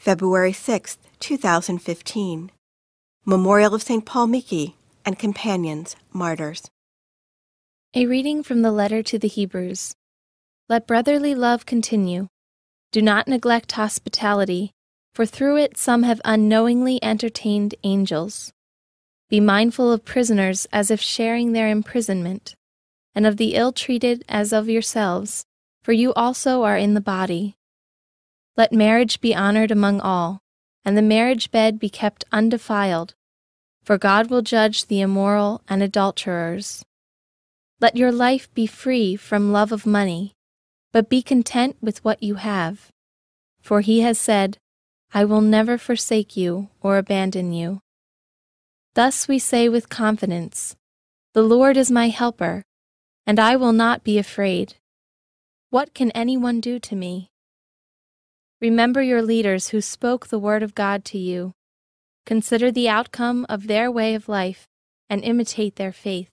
February 6, 2015. Memorial of St. Paul Miki and Companions, Martyrs. A reading from the letter to the Hebrews. Let brotherly love continue. Do not neglect hospitality, for through it some have unknowingly entertained angels. Be mindful of prisoners as if sharing their imprisonment, and of the ill-treated as of yourselves, for you also are in the body. Let marriage be honored among all, and the marriage bed be kept undefiled, for God will judge the immoral and adulterers. Let your life be free from love of money, but be content with what you have. For he has said, I will never forsake you or abandon you. Thus we say with confidence, the Lord is my helper, and I will not be afraid. What can anyone do to me? Remember your leaders who spoke the word of God to you. Consider the outcome of their way of life and imitate their faith.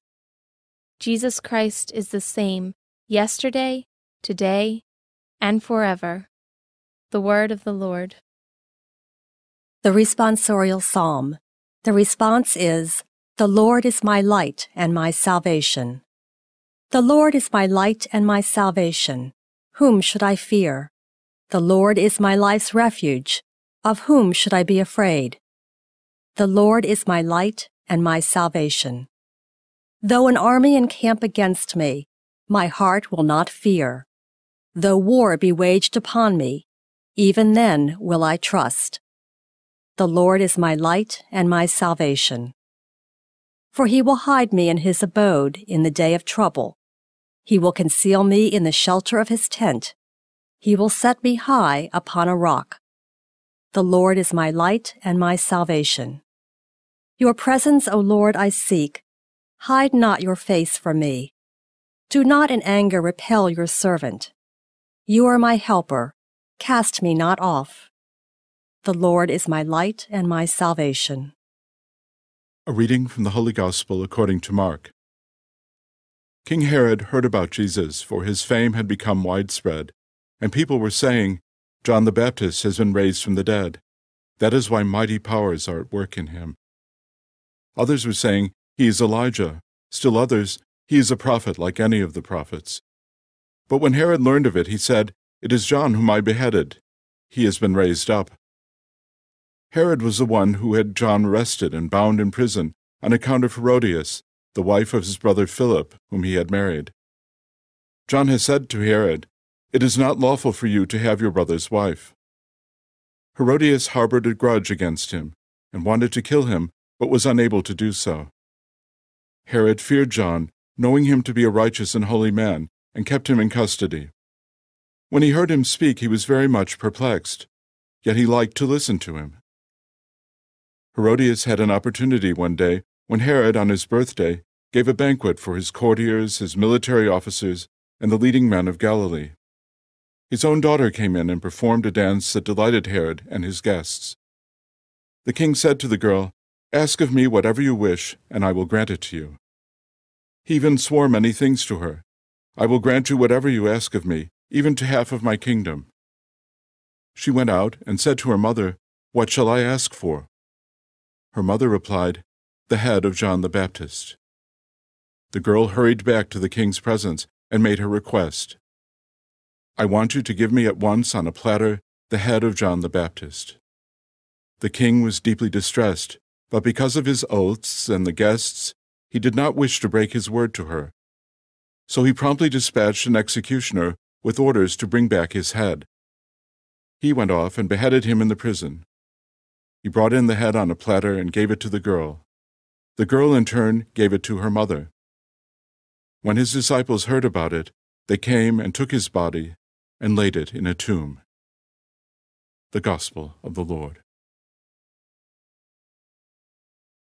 Jesus Christ is the same yesterday, today, and forever. The word of the Lord. The responsorial psalm. The response is, The Lord is my light and my salvation. The Lord is my light and my salvation. Whom should I fear? The Lord is my life's refuge. Of whom should I be afraid? The Lord is my light and my salvation. Though an army encamp against me, my heart will not fear. Though war be waged upon me, even then will I trust. The Lord is my light and my salvation. For he will hide me in his abode in the day of trouble. He will conceal me in the shelter of his tent. He will set me high upon a rock. The Lord is my light and my salvation. Your presence, O Lord, I seek. Hide not your face from me. Do not in anger repel your servant. You are my helper. Cast me not off. The Lord is my light and my salvation. A reading from the Holy Gospel according to Mark. King Herod heard about Jesus, for his fame had become widespread, and people were saying, John the Baptist has been raised from the dead. That is why mighty powers are at work in him. Others were saying, he is Elijah. Still others, he is a prophet like any of the prophets. But when Herod learned of it, he said, It is John whom I beheaded. He has been raised up. Herod was the one who had John arrested and bound in prison on account of Herodias, the wife of his brother Philip, whom he had married. John has said to Herod, It is not lawful for you to have your brother's wife. Herodias harbored a grudge against him and wanted to kill him, but was unable to do so. Herod feared John, knowing him to be a righteous and holy man, and kept him in custody. When he heard him speak, he was very much perplexed, yet he liked to listen to him. Herodias had an opportunity one day when Herod, on his birthday, gave a banquet for his courtiers, his military officers, and the leading men of Galilee. His own daughter came in and performed a dance that delighted Herod and his guests. The king said to the girl, Ask of me whatever you wish, and I will grant it to you. He even swore many things to her. I will grant you whatever you ask of me, even to half of my kingdom. She went out and said to her mother, What shall I ask for? Her mother replied, The head of John the Baptist. The girl hurried back to the king's presence and made her request. I want you to give me at once on a platter the head of John the Baptist. The king was deeply distressed, but because of his oaths and the guests, he did not wish to break his word to her. So he promptly dispatched an executioner with orders to bring back his head. He went off and beheaded him in the prison. He brought in the head on a platter and gave it to the girl. The girl, in turn, gave it to her mother. When his disciples heard about it, they came and took his body and laid it in a tomb. The Gospel of the Lord.